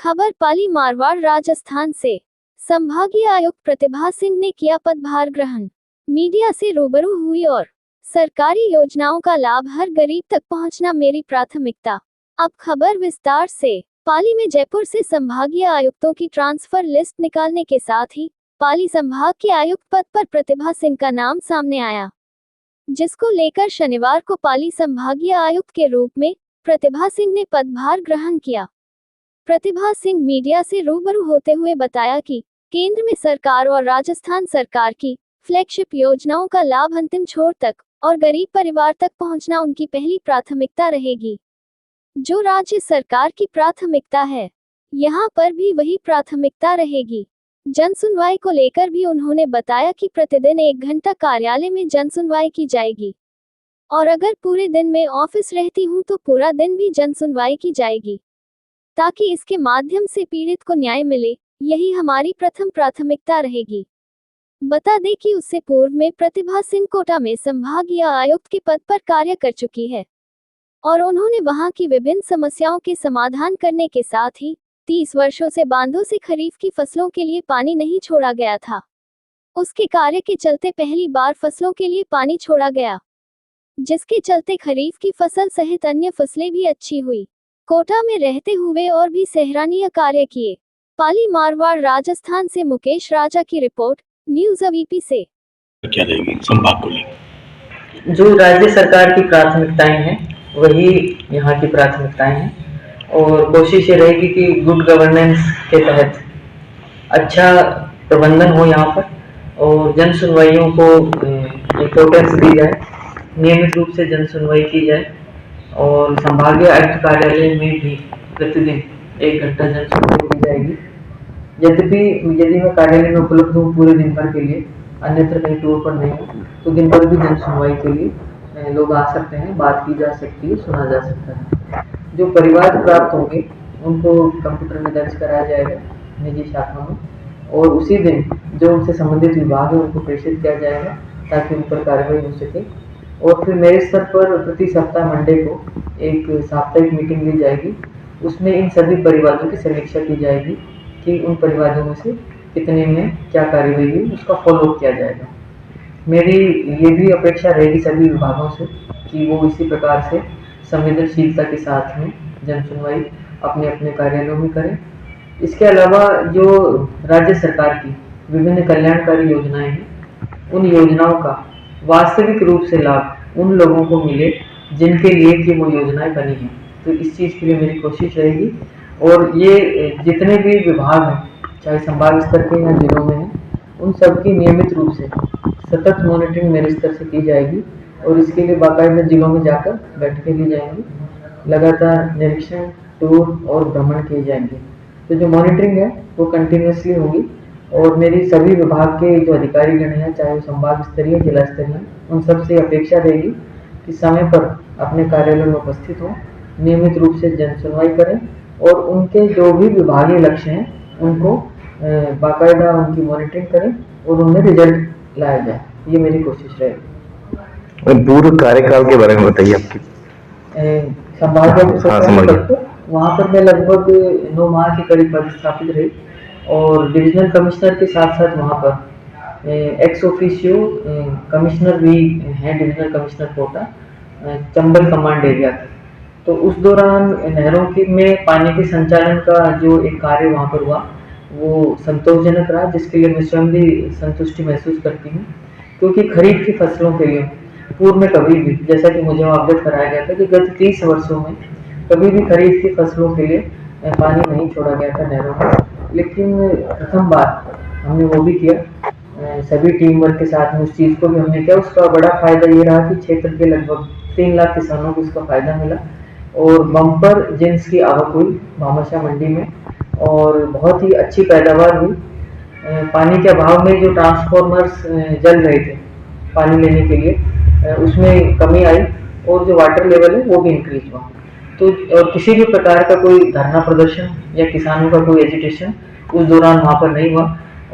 खबर पाली मारवाड़ राजस्थान से। संभागीय आयुक्त प्रतिभा सिंह ने किया पदभार ग्रहण। मीडिया से रूबरू हुई और सरकारी योजनाओं का लाभ हर गरीब तक पहुंचना मेरी प्राथमिकता। अब खबर विस्तार से। पाली में जयपुर से संभागीय आयुक्तों की ट्रांसफर लिस्ट निकालने के साथ ही पाली संभाग के आयुक्त पद पर प्रतिभा सिंह का नाम सामने आया, जिसको लेकर शनिवार को पाली संभागीय आयुक्त के रूप में प्रतिभा सिंह ने पदभार ग्रहण किया। प्रतिभा सिंह मीडिया से रूबरू होते हुए बताया कि केंद्र में सरकार और राजस्थान सरकार की फ्लैगशिप योजनाओं का लाभ अंतिम छोर तक और गरीब परिवार तक पहुंचना उनकी पहली प्राथमिकता रहेगी। जो राज्य सरकार की प्राथमिकता है, यहां पर भी वही प्राथमिकता रहेगी। जनसुनवाई को लेकर भी उन्होंने बताया कि प्रतिदिन 1 घंटा कार्यालय में जनसुनवाई की जाएगी और अगर पूरे दिन में ऑफिस रहती हूं तो पूरा दिन भी जनसुनवाई की जाएगी, ताकि इसके माध्यम से पीड़ित को न्याय मिले। यही हमारी प्रथम प्राथमिकता रहेगी। बता दें कि उससे पूर्व में प्रतिभा सिंह कोटा में संभागीय आयुक्त के पद पर कार्य कर चुकी है और उन्होंने वहां की विभिन्न समस्याओं के समाधान करने के साथ ही 30 वर्षों से बांधों से खरीफ की फसलों के लिए पानी नहीं छोड़ा गया था। उसके कार्य के चलते पहली बार फसलों के लिए पानी छोड़ा गया, जिसके चलते खरीफ की फसल सहित अन्य फसलें भी अच्छी हुई। कोटा में रहते हुए और भी सराहनीय कार्य किए। पाली मारवाड़ राजस्थान से मुकेश राजा की रिपोर्ट, न्यूज़ अवीपी से। क्या रहेगी संभाग को लेकर? जो राज्य सरकार की प्राथमिकताएं हैं वही यहाँ की प्राथमिकताएं हैं और कोशिश ये रहेगी कि गुड गवर्नेंस के तहत अच्छा प्रबंधन हो यहाँ पर और जन सुनवाइयों को इम्पोर्टेंस दी जाए, नियमित रूप से जन सुनवाई की जाए और संभागीय आयुक्त कार्यालय में भी प्रतिदिन 1 घंटा जन सुनवाई की जाएगी। यदि मैं कार्यालय में उपलब्ध हूँ पूरे दिन भर के लिए, अन्यत्र कहीं टूर पर नहीं हूँ, तो दिन भर भी जन सुनवाई के लिए लोग आ सकते हैं, बात की जा सकती है, सुना जा सकता है। जो परिवार प्राप्त होंगे उनको कंप्यूटर में दर्ज कराया जाएगा निजी शाखा में और उसी दिन जो उनसे संबंधित विभाग है उनको प्रेषित किया जाएगा ताकि उन पर कार्रवाई हो सके। और फिर मेरे स्तर पर प्रति सप्ताह मंडे को एक साप्ताहिक मीटिंग ली जाएगी। उसमें इन सभी परिवारों की समीक्षा की जाएगी कि उन परिवारों में से कितने में क्या कार्रवाई हुई, उसका फॉलोअप किया जाएगा। मेरी ये भी अपेक्षा रहेगी सभी विभागों से कि वो इसी प्रकार से संवेदनशीलता के साथ में जन सुनवाई अपने अपने कार्यालयों में करें। इसके अलावा जो राज्य सरकार की विभिन्न कल्याणकारी योजनाएं हैं, उन योजनाओं का वास्तविक रूप से लाभ उन लोगों को मिले जिनके लिए कि वो योजनाएं बनी हैं। तो इस चीज़ के लिए मेरी कोशिश रहेगी और ये जितने भी विभाग हैं, चाहे संभाग स्तर के या जिलों में हैं, उन सब की नियमित रूप से सतत मॉनिटरिंग मेरे स्तर से की जाएगी और इसके लिए बाकायदा जिलों में जाकर बैठकें ली जाएंगी, लगातार निरीक्षण, टूर और भ्रमण किए जाएंगे। तो जो मॉनिटरिंग है वो कंटिन्यूसली होगी और मेरी सभी विभाग के जो अधिकारीगण हैं, चाहे वो संभाग स्तरीय, जिला स्तरीय, उन सब से अपेक्षा रहेगी कि समय पर अपने कार्यालय में उपस्थित हों, नियमित रूप से जन सुनवाई करें और उनके जो भी विभागीय लक्ष्य हैं उनको बाकायदा उनकी मॉनिटरिंग करें और उनमें रिजल्ट लाया जाए। ये मेरी कोशिश रहेगी। पूर्व कार्यकाल के बारे में बताइए आपकी। संभाग वहाँ पर मैं लगभग 9 माह के करीब पदस्थापित रही और डिविजनल कमिश्नर के साथ साथ वहाँ पर एक्स ऑफिशियो कमिश्नर भी हैं, divisional commissioner Kota, Chambal command area के। तो उस दौरान नहरों की में पानी के संचालन का जो एक कार्य वहाँ पर हुआ वो संतोषजनक रहा, जिसके लिए मैं स्वयं भी संतुष्टि महसूस करती हूँ, क्योंकि खरीफ की फसलों के लिए पूर्व में कभी भी, जैसा कि मुझे अवगत कराया गया था कि गत 30 वर्षों में कभी भी खरीफ की फसलों के लिए पानी नहीं छोड़ा गया था नहरों में, लेकिन प्रथम बार हमने वो भी किया सभी टीम वर्क के साथ में। उस चीज़ को भी हमने किया। उसका बड़ा फायदा ये रहा कि क्षेत्र के लगभग 3 लाख किसानों को इसका फायदा मिला और बम्पर जिन्स की आवक हुई भामाशाह मंडी में और बहुत ही अच्छी पैदावार हुई। पानी के अभाव में जो ट्रांसफॉर्मर्स जल रहे थे पानी लेने के लिए, उसमें कमी आई और जो वाटर लेवल है वो भी इंक्रीज हुआ। तो और किसी भी प्रकार का कोई धरना प्रदर्शन या किसानों का कोई एजिटेशन उस दौरान वहाँ पर नहीं हुआ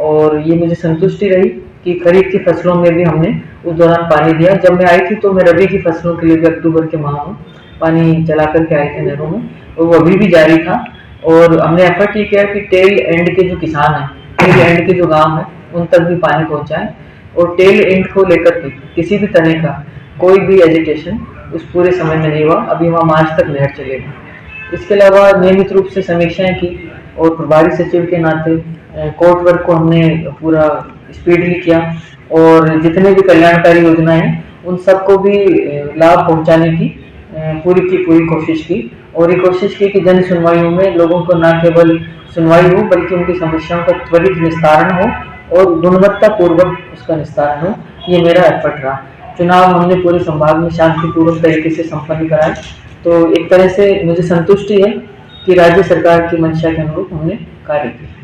और ये मुझे संतुष्टि रही कि खरीफ की फसलों में भी हमने उस दौरान पानी दिया। जब मैं आई थी तो मैं रबी की फसलों के लिए भी अक्टूबर के माह में पानी चला करके आए थे नहरों में और वो अभी भी जारी था और हमने एफर्ट ये किया कि टेल एंड के जो किसान हैं, टेल एंड के जो गांव हैं, उन तक भी पानी पहुंचाएं और टेल एंड को लेकर के किसी भी तरह का कोई भी एजिटेशन उस पूरे समय में नहीं हुआ। अभी वहाँ मार्च तक नहर चलेगी। इसके अलावा नियमित रूप से समीक्षाएं की और प्रभारी सचिव के नाते कोर्ट वर्क को हमने पूरा स्पीडली किया और जितने भी कल्याणकारी योजनाएं हैं उन सबको भी लाभ पहुंचाने की पूरी कोशिश की और ये कोशिश की कि जन सुनवाइयों में लोगों को न केवल सुनवाई हो बल्कि उनकी समस्याओं का त्वरित निस्तारण हो और गुणवत्ता पूर्वक उसका निस्तारण हो। ये मेरा एफर्ट रहा। चुनाव हमने पूरे संभाग में शांतिपूर्वक तरीके से संपन्न कराए, तो एक तरह से मुझे संतुष्टि है कि राज्य सरकार की मंशा के अनुरूप हमने कार्य किया।